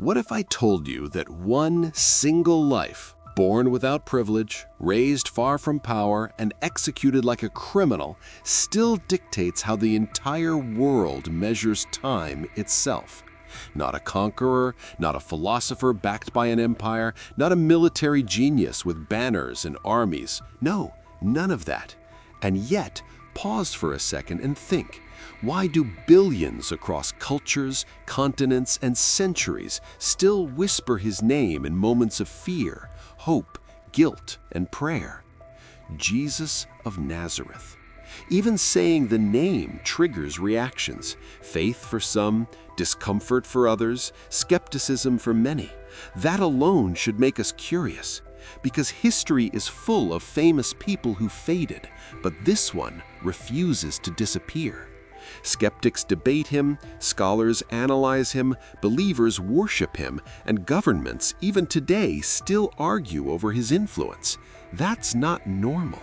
What if I told you that one single life, born without privilege, raised far from power, and executed like a criminal, still dictates how the entire world measures time itself? Not a conqueror, not a philosopher backed by an empire, not a military genius with banners and armies. No, none of that. And yet, pause for a second and think. Why do billions across cultures, continents, and centuries still whisper his name in moments of fear, hope, guilt, and prayer? Jesus of Nazareth. Even saying the name triggers reactions. Faith for some, discomfort for others, skepticism for many. That alone should make us curious, because history is full of famous people who faded, but this one refuses to disappear. Skeptics debate him, scholars analyze him, believers worship him, and governments, even today, still argue over his influence. That's not normal.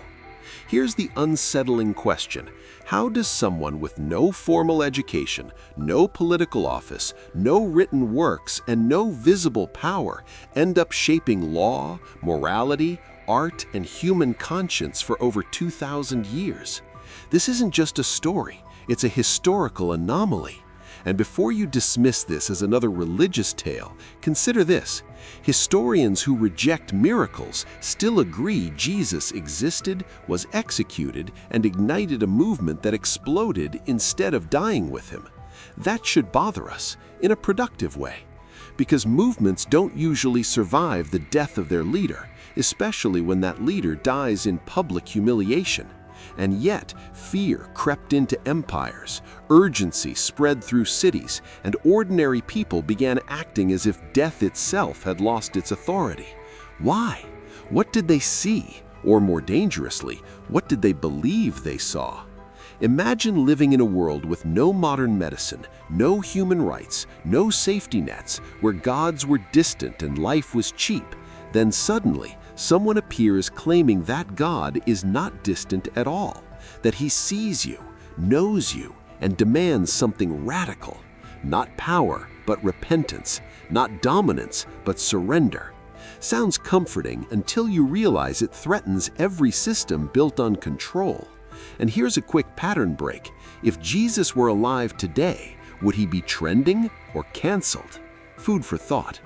Here's the unsettling question. How does someone with no formal education, no political office, no written works, and no visible power end up shaping law, morality, art, and human conscience for over 2,000 years? This isn't just a story. It's a historical anomaly. And before you dismiss this as another religious tale, consider this. Historians who reject miracles still agree Jesus existed, was executed, and ignited a movement that exploded instead of dying with him. That should bother us in a productive way, because movements don't usually survive the death of their leader, especially when that leader dies in public humiliation. And yet, fear crept into empires, urgency spread through cities, and ordinary people began acting as if death itself had lost its authority. Why? What did they see? Or more dangerously, what did they believe they saw? Imagine living in a world with no modern medicine, no human rights, no safety nets, where gods were distant and life was cheap. Then suddenly, someone appears claiming that God is not distant at all, that he sees you, knows you, and demands something radical. Not power, but repentance. Not dominance, but surrender. Sounds comforting until you realize it threatens every system built on control. And here's a quick pattern break. If Jesus were alive today, would he be trending or canceled? Food for thought.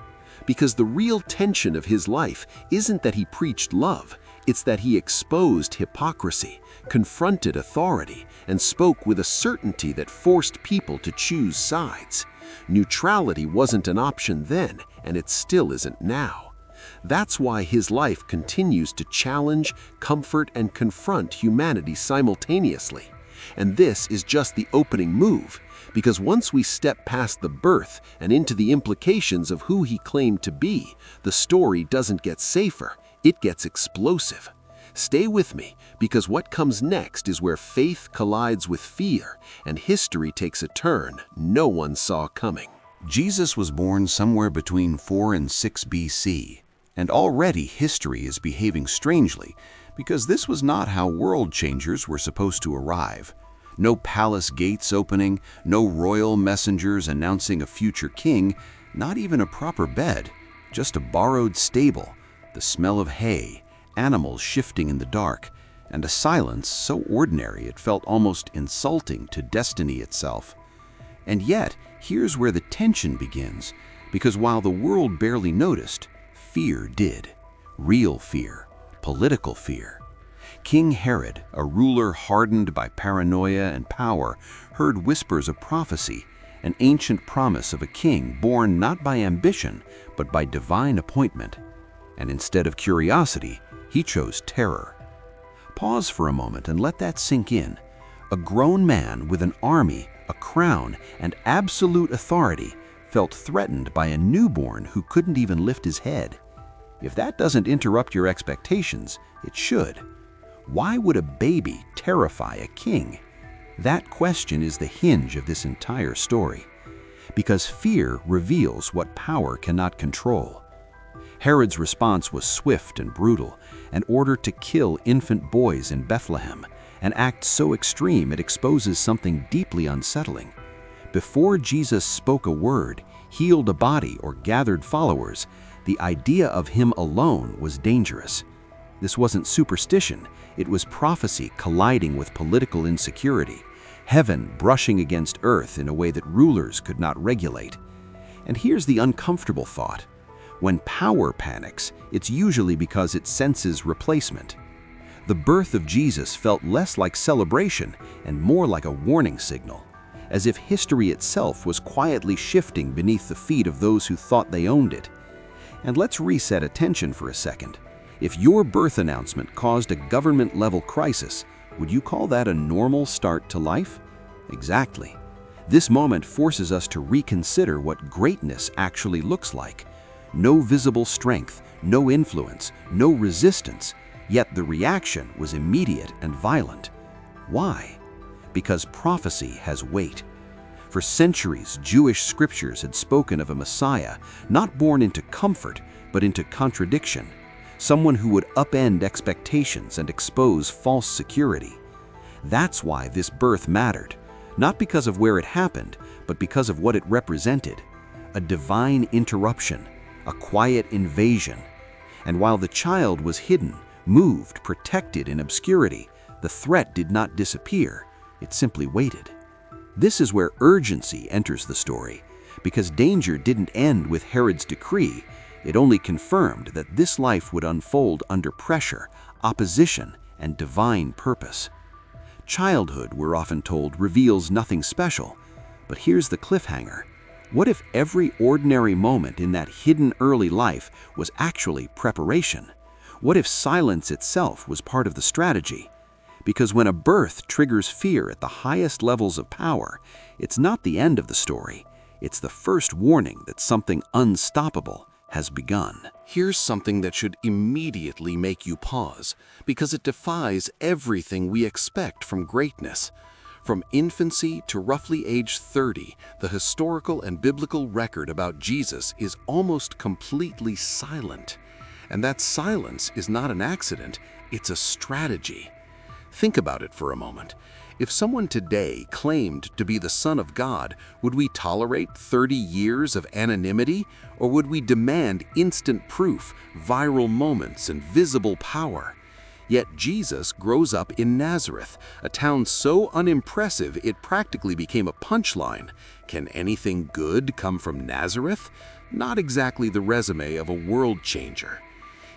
Because the real tension of his life isn't that he preached love, it's that he exposed hypocrisy, confronted authority, and spoke with a certainty that forced people to choose sides. Neutrality wasn't an option then, and it still isn't now. That's why his life continues to challenge, comfort, and confront humanity simultaneously. And this is just the opening move. Because once we step past the birth and into the implications of who he claimed to be, the story doesn't get safer, it gets explosive. Stay with me, because what comes next is where faith collides with fear and history takes a turn no one saw coming. Jesus was born somewhere between 4 and 6 BC, and already history is behaving strangely, because this was not how world changers were supposed to arrive. No palace gates opening, no royal messengers announcing a future king, not even a proper bed, just a borrowed stable, the smell of hay, animals shifting in the dark, and a silence so ordinary it felt almost insulting to destiny itself. And yet, here's where the tension begins, because while the world barely noticed, fear did. Real fear, political fear. King Herod, a ruler hardened by paranoia and power, heard whispers of prophecy, an ancient promise of a king born not by ambition, but by divine appointment. And instead of curiosity, he chose terror. Pause for a moment and let that sink in. A grown man with an army, a crown, and absolute authority felt threatened by a newborn who couldn't even lift his head. If that doesn't interrupt your expectations, it should. Why would a baby terrify a king? That question is the hinge of this entire story. Because fear reveals what power cannot control. Herod's response was swift and brutal, an order to kill infant boys in Bethlehem, an act so extreme it exposes something deeply unsettling. Before Jesus spoke a word, healed a body, or gathered followers, the idea of him alone was dangerous. This wasn't superstition, it was prophecy colliding with political insecurity, heaven brushing against earth in a way that rulers could not regulate. And here's the uncomfortable thought. When power panics, it's usually because it senses replacement. The birth of Jesus felt less like celebration and more like a warning signal, as if history itself was quietly shifting beneath the feet of those who thought they owned it. And let's reset attention for a second. If your birth announcement caused a government-level crisis, would you call that a normal start to life? Exactly. This moment forces us to reconsider what greatness actually looks like. No visible strength, no influence, no resistance, yet the reaction was immediate and violent. Why? Because prophecy has weight. For centuries, Jewish scriptures had spoken of a Messiah, not born into comfort, but into contradiction. Someone who would upend expectations and expose false security. That's why this birth mattered, not because of where it happened, but because of what it represented. A divine interruption, a quiet invasion. And while the child was hidden, moved, protected in obscurity, the threat did not disappear, it simply waited. This is where urgency enters the story, because danger didn't end with Herod's decree. It only confirmed that this life would unfold under pressure, opposition, and divine purpose. Childhood, we're often told, reveals nothing special. But here's the cliffhanger. What if every ordinary moment in that hidden early life was actually preparation? What if silence itself was part of the strategy? Because when a birth triggers fear at the highest levels of power, it's not the end of the story. It's the first warning that something unstoppable has begun. Here's something that should immediately make you pause, because it defies everything we expect from greatness. From infancy to roughly age 30, the historical and biblical record about Jesus is almost completely silent. And that silence is not an accident, it's a strategy. Think about it for a moment. If someone today claimed to be the Son of God, would we tolerate 30 years of anonymity, or would we demand instant proof, viral moments, and visible power? Yet Jesus grows up in Nazareth, a town so unimpressive it practically became a punchline. Can anything good come from Nazareth? Not exactly the resume of a world changer.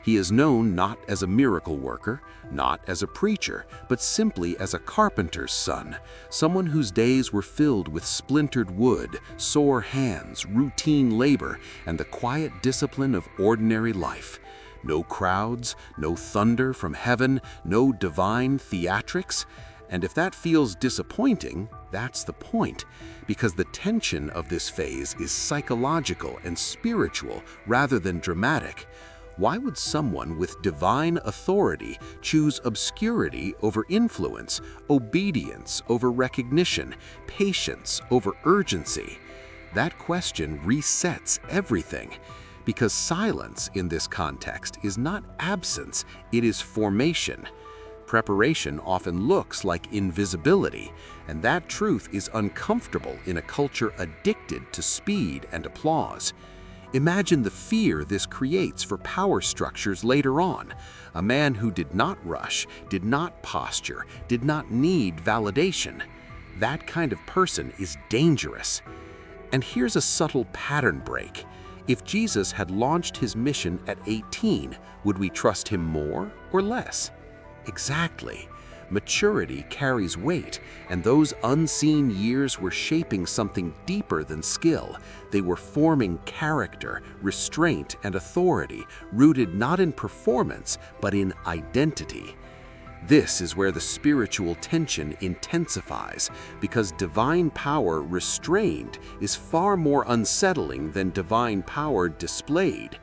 He is known not as a miracle worker, not as a preacher, but simply as a carpenter's son, someone whose days were filled with splintered wood, sore hands, routine labor, and the quiet discipline of ordinary life. No crowds, no thunder from heaven, no divine theatrics. And if that feels disappointing, that's the point, because the tension of this phase is psychological and spiritual rather than dramatic. Why would someone with divine authority choose obscurity over influence, obedience over recognition, patience over urgency? That question resets everything, because silence in this context is not absence, it is formation. Preparation often looks like invisibility, and that truth is uncomfortable in a culture addicted to speed and applause. Imagine the fear this creates for power structures later on. A man who did not rush, did not posture, did not need validation. That kind of person is dangerous. And here's a subtle pattern break. If Jesus had launched his mission at 18, would we trust him more or less? Exactly. Maturity carries weight, and those unseen years were shaping something deeper than skill. They were forming character, restraint, and authority, rooted not in performance, but in identity. This is where the spiritual tension intensifies, because divine power restrained is far more unsettling than divine power displayed.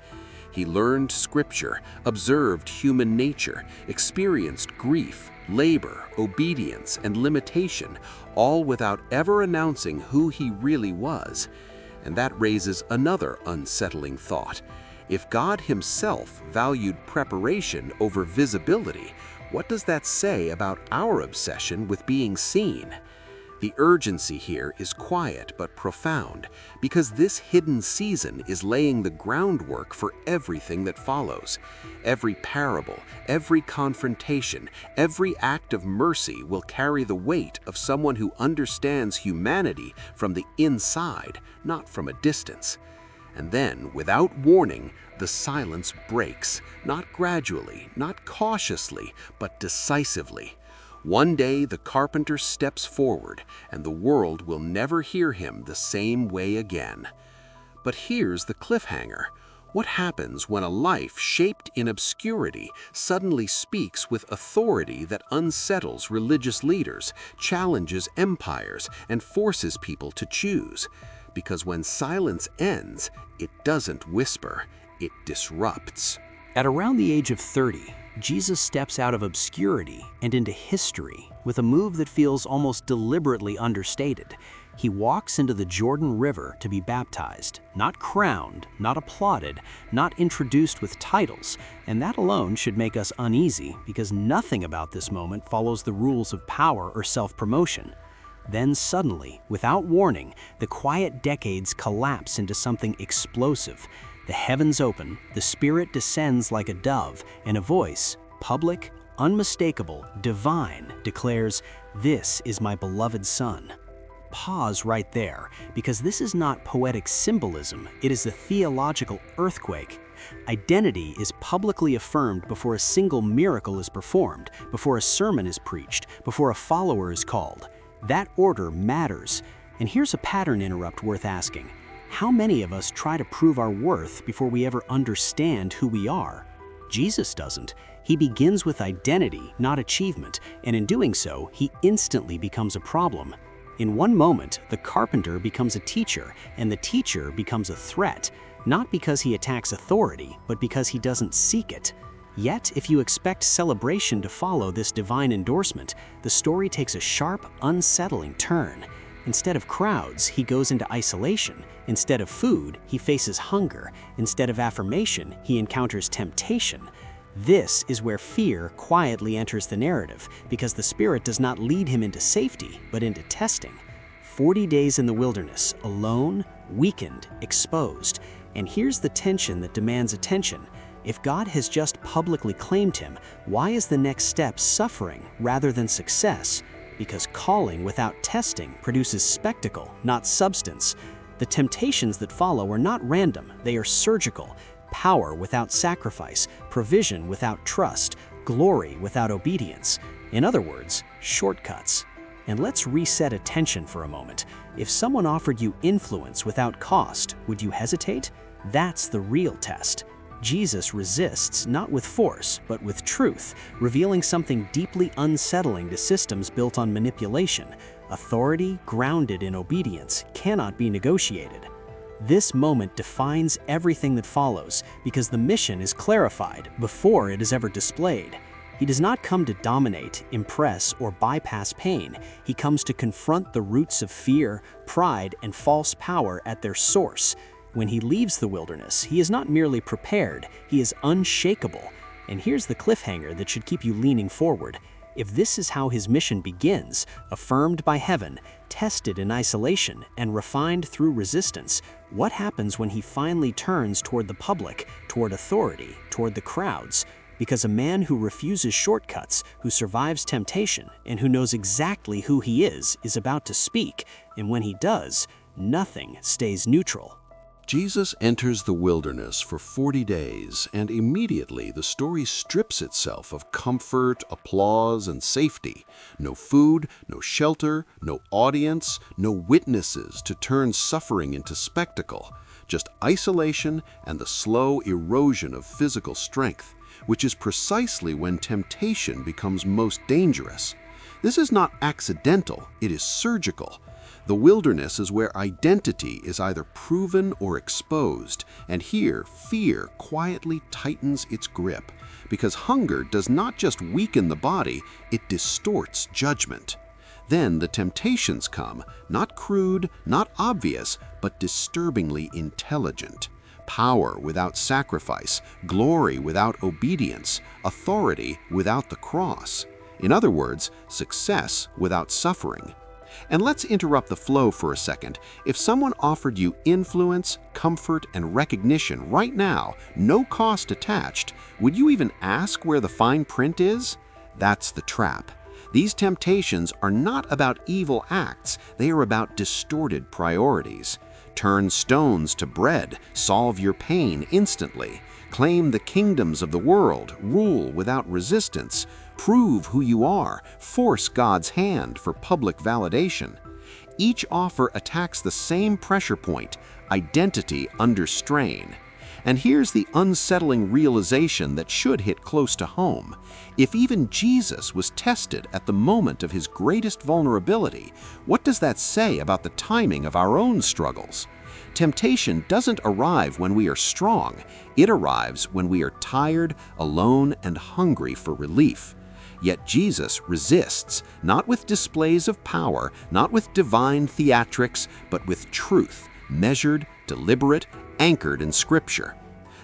He learned scripture, observed human nature, experienced grief, labor, obedience, and limitation, all without ever announcing who he really was. And that raises another unsettling thought. If God himself valued preparation over visibility, what does that say about our obsession with being seen? The urgency here is quiet but profound, because this hidden season is laying the groundwork for everything that follows. Every parable, every confrontation, every act of mercy will carry the weight of someone who understands humanity from the inside, not from a distance. And then, without warning, the silence breaks, not gradually, not cautiously, but decisively. One day the carpenter steps forward, and the world will never hear him the same way again. But here's the cliffhanger. What happens when a life shaped in obscurity suddenly speaks with authority that unsettles religious leaders, challenges empires, and forces people to choose? Because when silence ends, it doesn't whisper, it disrupts. At around the age of 30, Jesus steps out of obscurity and into history with a move that feels almost deliberately understated. He walks into the Jordan River to be baptized, not crowned, not applauded, not introduced with titles, and that alone should make us uneasy because nothing about this moment follows the rules of power or self-promotion. Then suddenly, without warning, the quiet decades collapse into something explosive. The heavens open, the Spirit descends like a dove, and a voice, public, unmistakable, divine, declares, "This is my beloved Son." Pause right there, because this is not poetic symbolism, it is a theological earthquake. Identity is publicly affirmed before a single miracle is performed, before a sermon is preached, before a follower is called. That order matters. And here's a pattern interrupt worth asking. How many of us try to prove our worth before we ever understand who we are? Jesus doesn't. He begins with identity, not achievement, and in doing so, he instantly becomes a problem. In one moment, the carpenter becomes a teacher, and the teacher becomes a threat, not because he attacks authority, but because he doesn't seek it. Yet, if you expect celebration to follow this divine endorsement, the story takes a sharp, unsettling turn. Instead of crowds, he goes into isolation. Instead of food, he faces hunger. Instead of affirmation, he encounters temptation. This is where fear quietly enters the narrative, because the Spirit does not lead him into safety, but into testing. 40 days in the wilderness, alone, weakened, exposed. And here's the tension that demands attention. If God has just publicly claimed him, why is the next step suffering rather than success? Because calling without testing produces spectacle, not substance. The temptations that follow are not random, they are surgical. Power without sacrifice, provision without trust, glory without obedience. In other words, shortcuts. And let's reset attention for a moment. If someone offered you influence without cost, would you hesitate? That's the real test. Jesus resists not with force, but with truth, revealing something deeply unsettling to systems built on manipulation. Authority grounded in obedience cannot be negotiated. This moment defines everything that follows, because the mission is clarified before it is ever displayed. He does not come to dominate, impress, or bypass pain. He comes to confront the roots of fear, pride, and false power at their source. When he leaves the wilderness, he is not merely prepared, he is unshakable. And here's the cliffhanger that should keep you leaning forward. If this is how his mission begins, affirmed by heaven, tested in isolation, and refined through resistance, what happens when he finally turns toward the public, toward authority, toward the crowds? Because a man who refuses shortcuts, who survives temptation, and who knows exactly who he is about to speak, and when he does, nothing stays neutral. Jesus enters the wilderness for 40 days, and immediately the story strips itself of comfort, applause, and safety. No food, no shelter, no audience, no witnesses to turn suffering into spectacle. Just isolation and the slow erosion of physical strength, which is precisely when temptation becomes most dangerous. This is not accidental, it is surgical. The wilderness is where identity is either proven or exposed, and here fear quietly tightens its grip, because hunger does not just weaken the body, it distorts judgment. Then the temptations come, not crude, not obvious, but disturbingly intelligent. Power without sacrifice, glory without obedience, authority without the cross. In other words, success without suffering. And let's interrupt the flow for a second. If someone offered you influence, comfort, and recognition right now, no cost attached, would you even ask where the fine print is? That's the trap. These temptations are not about evil acts, they are about distorted priorities. Turn stones to bread, solve your pain instantly. Claim the kingdoms of the world, rule without resistance. Prove who you are, force God's hand for public validation. Each offer attacks the same pressure point, identity under strain. And here's the unsettling realization that should hit close to home. If even Jesus was tested at the moment of his greatest vulnerability, what does that say about the timing of our own struggles? Temptation doesn't arrive when we are strong. It arrives when we are tired, alone, and hungry for relief. Yet Jesus resists, not with displays of power, not with divine theatrics, but with truth, measured, deliberate, anchored in Scripture.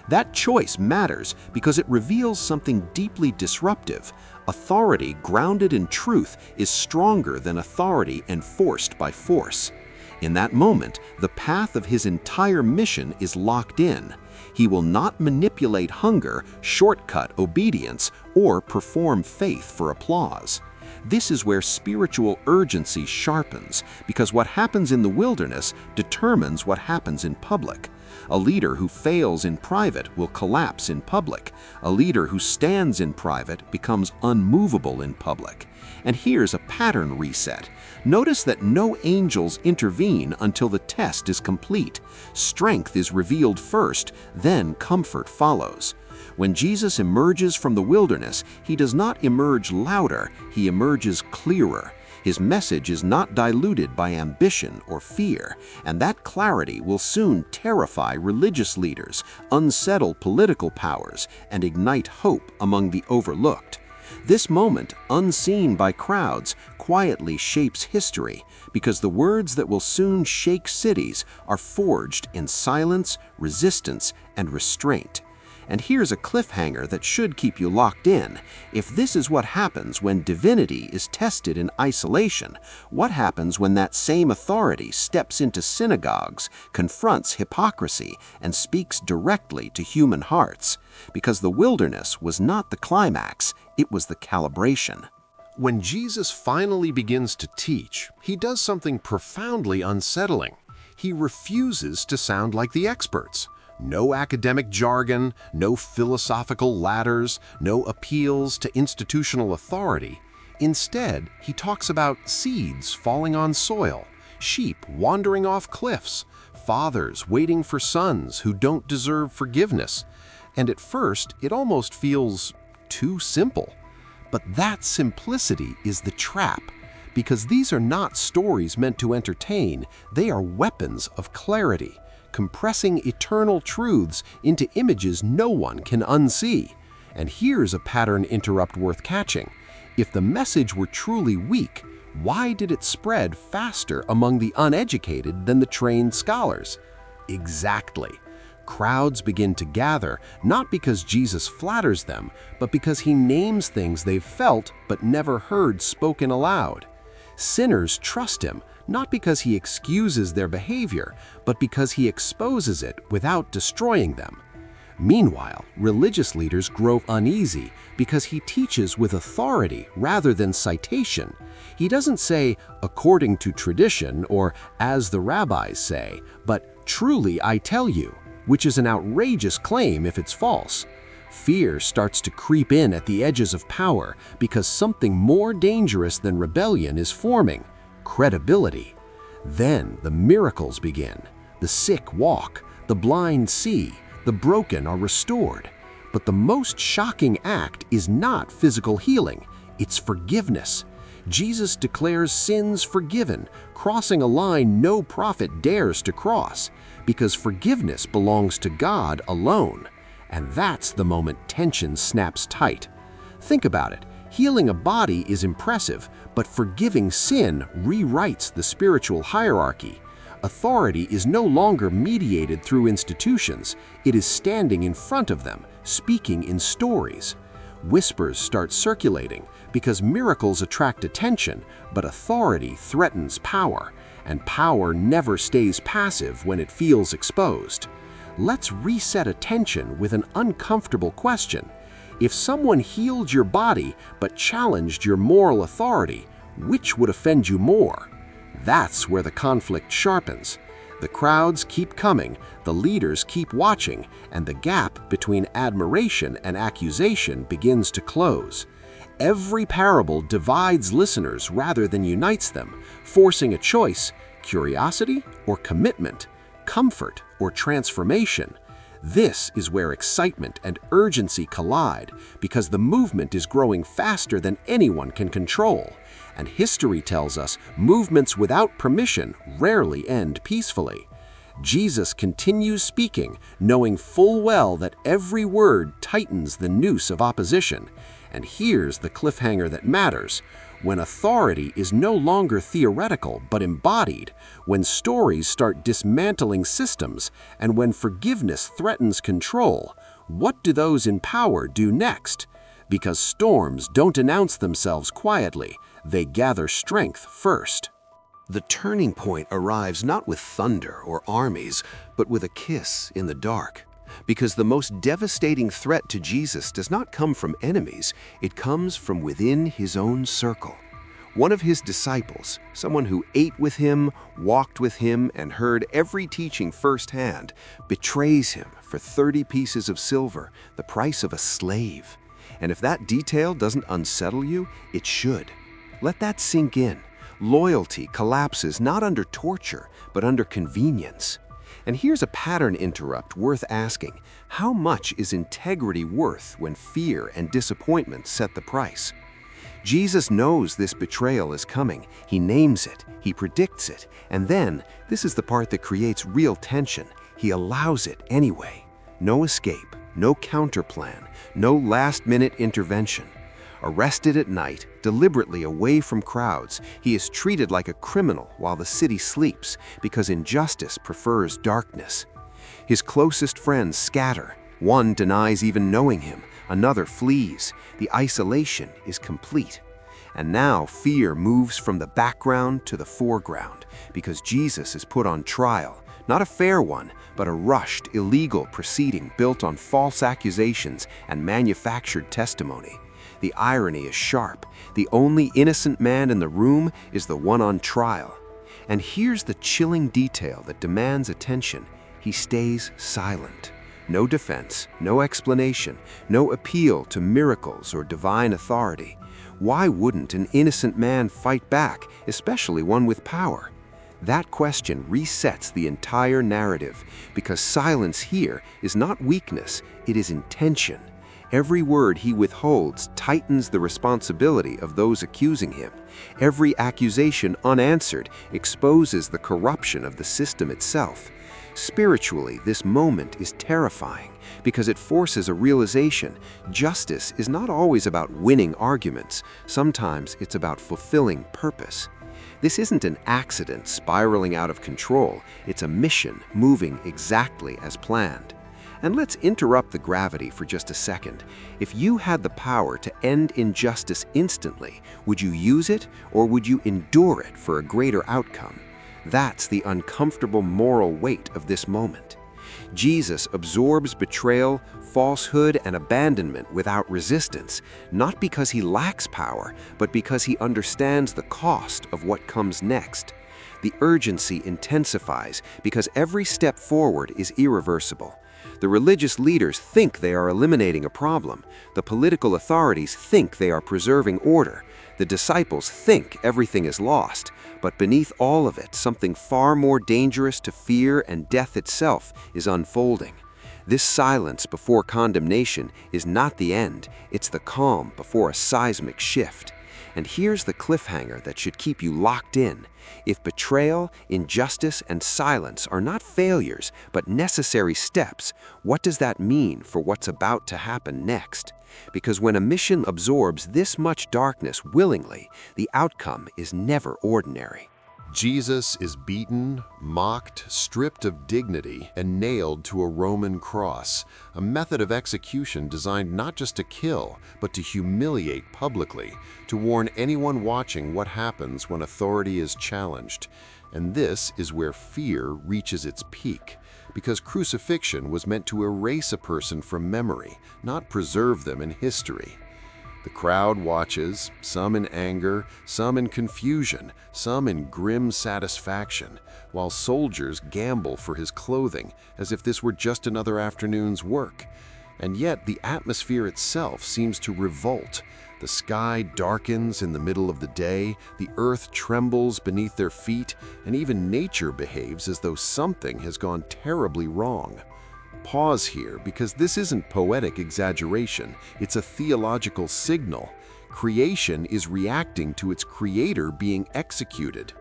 That choice matters because it reveals something deeply disruptive. Authority grounded in truth is stronger than authority enforced by force. In that moment, the path of his entire mission is locked in. He will not manipulate hunger, shortcut obedience, or perform faith for applause. This is where spiritual urgency sharpens, because what happens in the wilderness determines what happens in public. A leader who fails in private will collapse in public. A leader who stands in private becomes unmovable in public. And here's a pattern reset. Notice that no angels intervene until the test is complete. Strength is revealed first, then comfort follows. When Jesus emerges from the wilderness, he does not emerge louder, he emerges clearer. His message is not diluted by ambition or fear, and that clarity will soon terrify religious leaders, unsettle political powers, and ignite hope among the overlooked. This moment, unseen by crowds, quietly shapes history, because the words that will soon shake cities are forged in silence, resistance, and restraint. And here's a cliffhanger that should keep you locked in. If this is what happens when divinity is tested in isolation, what happens when that same authority steps into synagogues, confronts hypocrisy, and speaks directly to human hearts? Because the wilderness was not the climax, it was the calibration. When Jesus finally begins to teach, he does something profoundly unsettling. He refuses to sound like the experts. No academic jargon, no philosophical ladders, no appeals to institutional authority. Instead, he talks about seeds falling on soil, sheep wandering off cliffs, fathers waiting for sons who don't deserve forgiveness. And at first, it almost feels too simple. But that simplicity is the trap, because these are not stories meant to entertain, they are weapons of clarity, compressing eternal truths into images no one can unsee. And here's a pattern interrupt worth catching. If the message were truly weak, why did it spread faster among the uneducated than the trained scholars? Exactly. Crowds begin to gather, not because Jesus flatters them, but because he names things they've felt but never heard spoken aloud. Sinners trust him, not because he excuses their behavior, but because he exposes it without destroying them. Meanwhile, religious leaders grow uneasy because he teaches with authority rather than citation. He doesn't say, according to tradition, or as the rabbis say, but truly I tell you, which is an outrageous claim if it's false. Fear starts to creep in at the edges of power because something more dangerous than rebellion is forming: credibility. Then the miracles begin. The sick walk, the blind see, the broken are restored. But the most shocking act is not physical healing, it's forgiveness. Jesus declares sins forgiven, crossing a line no prophet dares to cross, because forgiveness belongs to God alone. And that's the moment tension snaps tight. Think about it. Healing a body is impressive, but forgiving sin rewrites the spiritual hierarchy. Authority is no longer mediated through institutions. It is standing in front of them, speaking in stories. Whispers start circulating because miracles attract attention, but authority threatens power, and power never stays passive when it feels exposed. Let's reset attention with an uncomfortable question. If someone healed your body but challenged your moral authority, which would offend you more? That's where the conflict sharpens. The crowds keep coming, the leaders keep watching, and the gap between admiration and accusation begins to close. Every parable divides listeners rather than unites them, forcing a choice: curiosity or commitment, comfort or transformation. This is where excitement and urgency collide, because the movement is growing faster than anyone can control. And history tells us movements without permission rarely end peacefully. Jesus continues speaking, knowing full well that every word tightens the noose of opposition. And here's the cliffhanger that matters. When authority is no longer theoretical but embodied, when stories start dismantling systems, and when forgiveness threatens control, what do those in power do next? Because storms don't announce themselves quietly, they gather strength first. The turning point arrives not with thunder or armies, but with a kiss in the dark. Because the most devastating threat to Jesus does not come from enemies, it comes from within his own circle. One of his disciples, someone who ate with him, walked with him, and heard every teaching firsthand, betrays him for 30 pieces of silver, the price of a slave. And if that detail doesn't unsettle you, it should. Let that sink in. Loyalty collapses not under torture, but under convenience. And here's a pattern interrupt worth asking. How much is integrity worth when fear and disappointment set the price? Jesus knows this betrayal is coming. He names it, he predicts it, and then, this is the part that creates real tension, he allows it anyway. No escape, no counterplan, no last-minute intervention. Arrested at night, deliberately away from crowds, he is treated like a criminal while the city sleeps, because injustice prefers darkness. His closest friends scatter. One denies even knowing him, another flees. The isolation is complete. And now fear moves from the background to the foreground, because Jesus is put on trial, not a fair one, but a rushed, illegal proceeding built on false accusations and manufactured testimony. The irony is sharp. The only innocent man in the room is the one on trial. And here's the chilling detail that demands attention. He stays silent. No defense, no explanation, no appeal to miracles or divine authority. Why wouldn't an innocent man fight back, especially one with power? That question resets the entire narrative, because silence here is not weakness, it is intention. Every word he withholds tightens the responsibility of those accusing him. Every accusation unanswered exposes the corruption of the system itself. Spiritually, this moment is terrifying because it forces a realization. Justice is not always about winning arguments. Sometimes it's about fulfilling purpose. This isn't an accident spiraling out of control. It's a mission moving exactly as planned. And let's interrupt the gravity for just a second. If you had the power to end injustice instantly, would you use it, or would you endure it for a greater outcome? That's the uncomfortable moral weight of this moment. Jesus absorbs betrayal, falsehood, and abandonment without resistance, not because he lacks power, but because he understands the cost of what comes next. The urgency intensifies because every step forward is irreversible. The religious leaders think they are eliminating a problem. The political authorities think they are preserving order. The disciples think everything is lost. But beneath all of it, something far more dangerous to fear and death itself is unfolding. This silence before condemnation is not the end. It's the calm before a seismic shift. And here's the cliffhanger that should keep you locked in. If betrayal, injustice, and silence are not failures, but necessary steps, what does that mean for what's about to happen next? Because when a mission absorbs this much darkness willingly, the outcome is never ordinary. Jesus is beaten, mocked, stripped of dignity, and nailed to a Roman cross, a method of execution designed not just to kill, but to humiliate publicly, to warn anyone watching what happens when authority is challenged. And this is where fear reaches its peak, because crucifixion was meant to erase a person from memory, not preserve them in history. The crowd watches, some in anger, some in confusion, some in grim satisfaction, while soldiers gamble for his clothing as if this were just another afternoon's work. And yet the atmosphere itself seems to revolt. The sky darkens in the middle of the day, the earth trembles beneath their feet, and even nature behaves as though something has gone terribly wrong. Pause here, because this isn't poetic exaggeration, it's a theological signal. Creation is reacting to its creator being executed.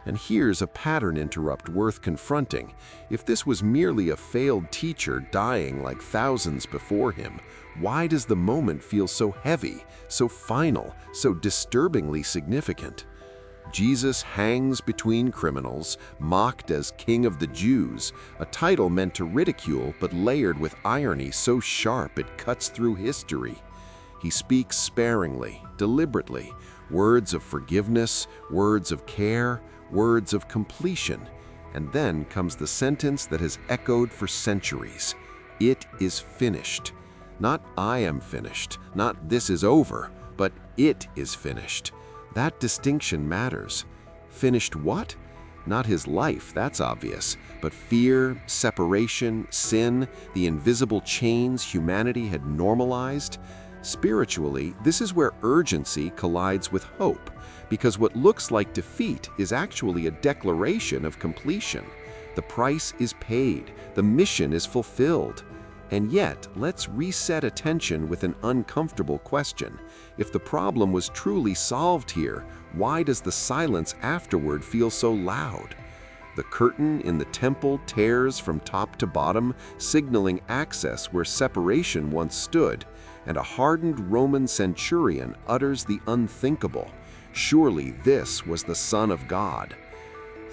And here's a pattern interrupt worth confronting. If this was merely a failed teacher dying like thousands before him, why does the moment feel so heavy, so final, so disturbingly significant? Jesus hangs between criminals, mocked as King of the Jews, a title meant to ridicule but layered with irony so sharp it cuts through history. He speaks sparingly, deliberately, words of forgiveness, words of care, words of completion. And then comes the sentence that has echoed for centuries. It is finished. Not I am finished, not this is over, but it is finished. That distinction matters. Finished what? Not his life, that's obvious, but fear, separation, sin, the invisible chains humanity had normalized. Spiritually, this is where urgency collides with hope, because what looks like defeat is actually a declaration of completion. The price is paid, the mission is fulfilled. And yet, let's reset attention with an uncomfortable question. If the problem was truly solved here, why does the silence afterward feel so loud? The curtain in the temple tears from top to bottom, signaling access where separation once stood, and a hardened Roman centurion utters the unthinkable. Surely this was the Son of God.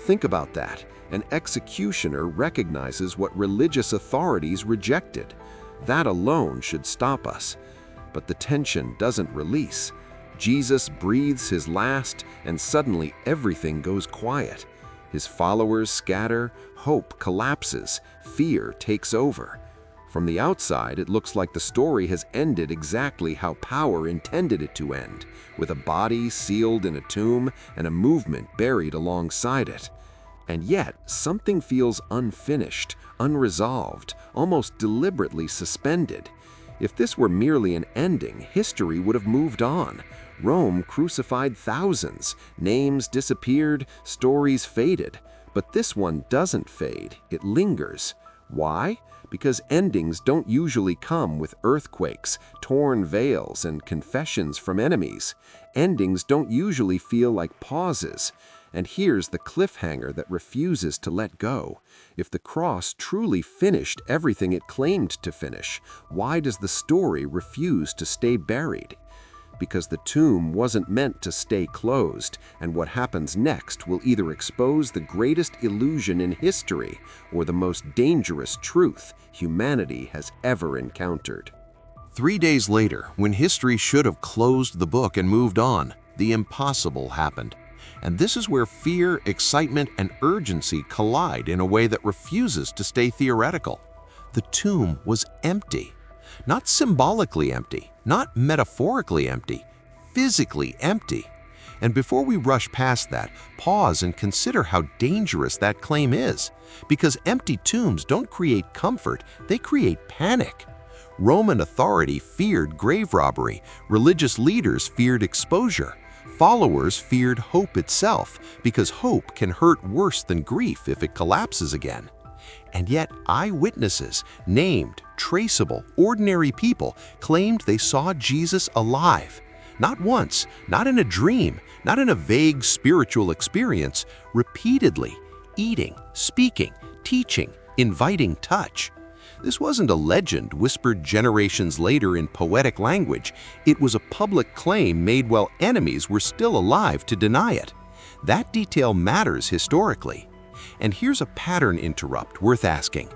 Think about that. An executioner recognizes what religious authorities rejected. That alone should stop us. But the tension doesn't release. Jesus breathes his last, and suddenly everything goes quiet. His followers scatter, hope collapses, fear takes over. From the outside, it looks like the story has ended exactly how power intended it to end, with a body sealed in a tomb and a movement buried alongside it. And yet, something feels unfinished, unresolved, almost deliberately suspended. If this were merely an ending, history would have moved on. Rome crucified thousands, names disappeared, stories faded. But this one doesn't fade, it lingers. Why? Because endings don't usually come with earthquakes, torn veils, and confessions from enemies. Endings don't usually feel like pauses. And here's the cliffhanger that refuses to let go. If the cross truly finished everything it claimed to finish, why does the story refuse to stay buried? Because the tomb wasn't meant to stay closed, and what happens next will either expose the greatest illusion in history or the most dangerous truth humanity has ever encountered. 3 days later, when history should have closed the book and moved on, the impossible happened. And this is where fear, excitement, and urgency collide in a way that refuses to stay theoretical. The tomb was empty. Not symbolically empty, not metaphorically empty, physically empty. And before we rush past that, pause and consider how dangerous that claim is. Because empty tombs don't create comfort, they create panic. Roman authority feared grave robbery, religious leaders feared exposure. Followers feared hope itself, because hope can hurt worse than grief if it collapses again. And yet eyewitnesses, named, traceable, ordinary people, claimed they saw Jesus alive. Not once, not in a dream, not in a vague spiritual experience, repeatedly, eating, speaking, teaching, inviting touch. This wasn't a legend whispered generations later in poetic language. It was a public claim made while enemies were still alive to deny it. That detail matters historically. And here's a pattern interrupt worth asking.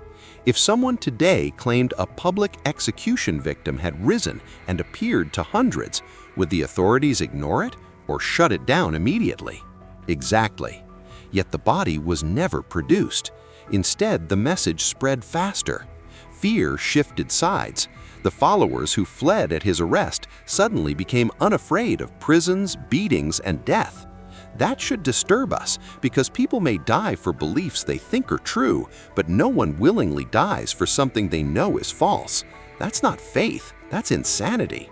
If someone today claimed a public execution victim had risen and appeared to hundreds, would the authorities ignore it or shut it down immediately? Exactly. Yet the body was never produced. Instead, the message spread faster. Fear shifted sides. The followers who fled at his arrest suddenly became unafraid of prisons, beatings, and death. That should disturb us, because people may die for beliefs they think are true, but no one willingly dies for something they know is false. That's not faith, that's insanity.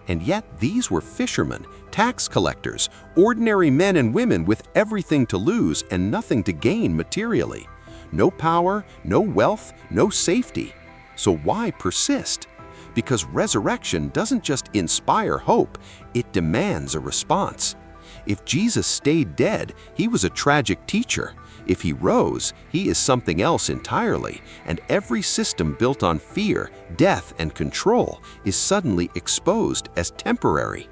And yet these were fishermen, tax collectors, ordinary men and women with everything to lose and nothing to gain materially. No power, no wealth, no safety. So why persist? Because resurrection doesn't just inspire hope, it demands a response. If Jesus stayed dead, he was a tragic teacher. If he rose, he is something else entirely, and every system built on fear, death, and control is suddenly exposed as temporary.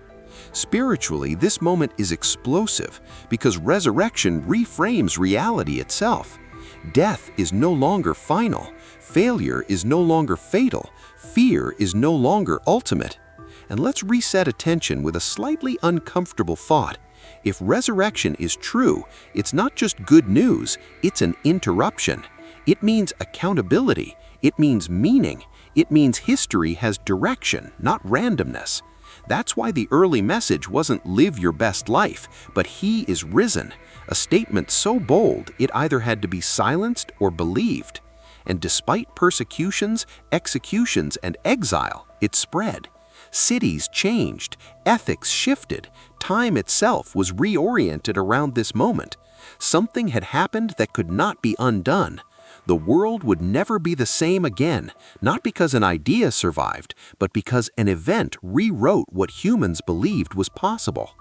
Spiritually, this moment is explosive because resurrection reframes reality itself. Death is no longer final, failure is no longer fatal, fear is no longer ultimate. And let's reset attention with a slightly uncomfortable thought. If resurrection is true, it's not just good news, it's an interruption. It means accountability, it means meaning, it means history has direction, not randomness. That's why the early message wasn't live your best life, but he is risen, a statement so bold it either had to be silenced or believed. And despite persecutions, executions, and exile, it spread. Cities changed, ethics shifted, time itself was reoriented around this moment. Something had happened that could not be undone. The world would never be the same again, not because an idea survived, but because an event rewrote what humans believed was possible.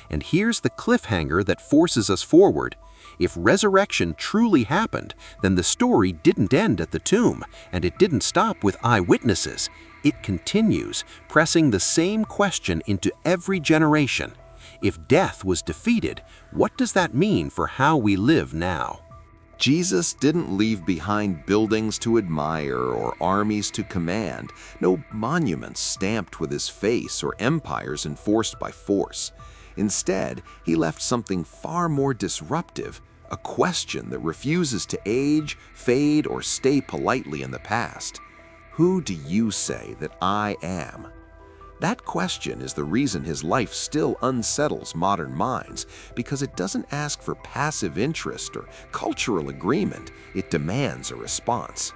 And here's the cliffhanger that forces us forward. If resurrection truly happened, then the story didn't end at the tomb, and it didn't stop with eyewitnesses. It continues, pressing the same question into every generation. If death was defeated, what does that mean for how we live now? Jesus didn't leave behind buildings to admire or armies to command, no monuments stamped with his face or empires enforced by force. Instead, he left something far more disruptive, a question that refuses to age, fade, or stay politely in the past. Who do you say that I am? That question is the reason his life still unsettles modern minds, because it doesn't ask for passive interest or cultural agreement, it demands a response.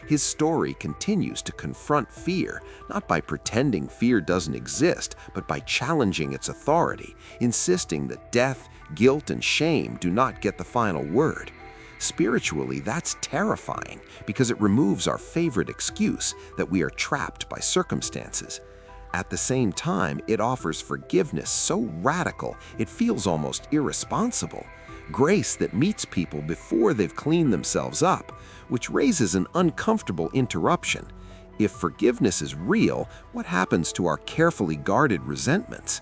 His story continues to confront fear, not by pretending fear doesn't exist, but by challenging its authority, insisting that death, guilt, and shame do not get the final word. Spiritually, that's terrifying because it removes our favorite excuse that we are trapped by circumstances. At the same time, it offers forgiveness so radical it feels almost irresponsible. Grace that meets people before they've cleaned themselves up, which raises an uncomfortable interruption. If forgiveness is real, what happens to our carefully guarded resentments?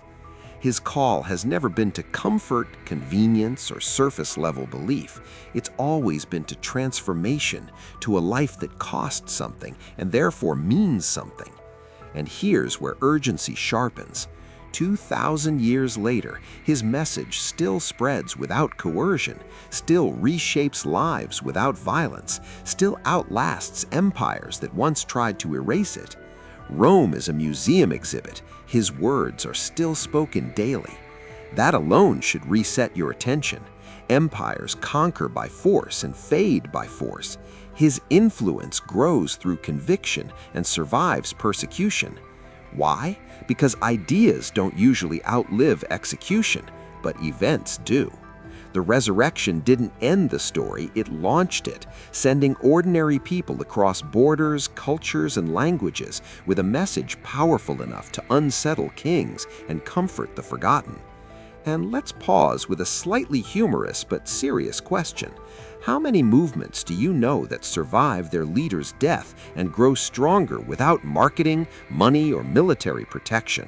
His call has never been to comfort, convenience, or surface-level belief. It's always been to transformation, to a life that costs something and therefore means something. And here's where urgency sharpens. 2,000 years later, his message still spreads without coercion, still reshapes lives without violence, still outlasts empires that once tried to erase it. Rome is a museum exhibit. His words are still spoken daily. That alone should reset your attention. Empires conquer by force and fade by force. His influence grows through conviction and survives persecution. Why? Because ideas don't usually outlive execution, but events do. The resurrection didn't end the story, it launched it, sending ordinary people across borders, cultures, and languages with a message powerful enough to unsettle kings and comfort the forgotten. And let's pause with a slightly humorous but serious question. How many movements do you know that survive their leader's death and grow stronger without marketing, money, or military protection?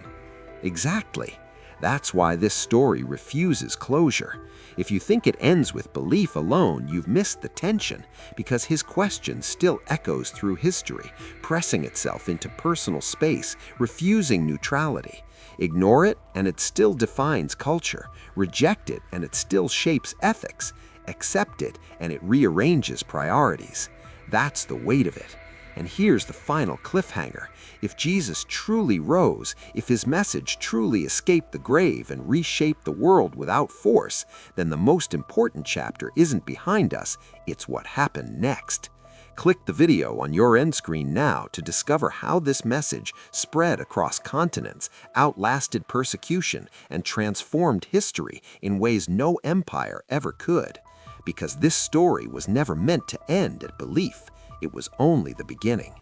Exactly. That's why this story refuses closure. If you think it ends with belief alone, you've missed the tension, because his question still echoes through history, pressing itself into personal space, refusing neutrality. Ignore it, and it still defines culture. Reject it, and it still shapes ethics. Accept it, and it rearranges priorities. That's the weight of it. And here's the final cliffhanger. If Jesus truly rose, if his message truly escaped the grave and reshaped the world without force, then the most important chapter isn't behind us, it's what happened next. Click the video on your end screen now to discover how this message spread across continents, outlasted persecution, and transformed history in ways no empire ever could. Because this story was never meant to end at belief. It was only the beginning.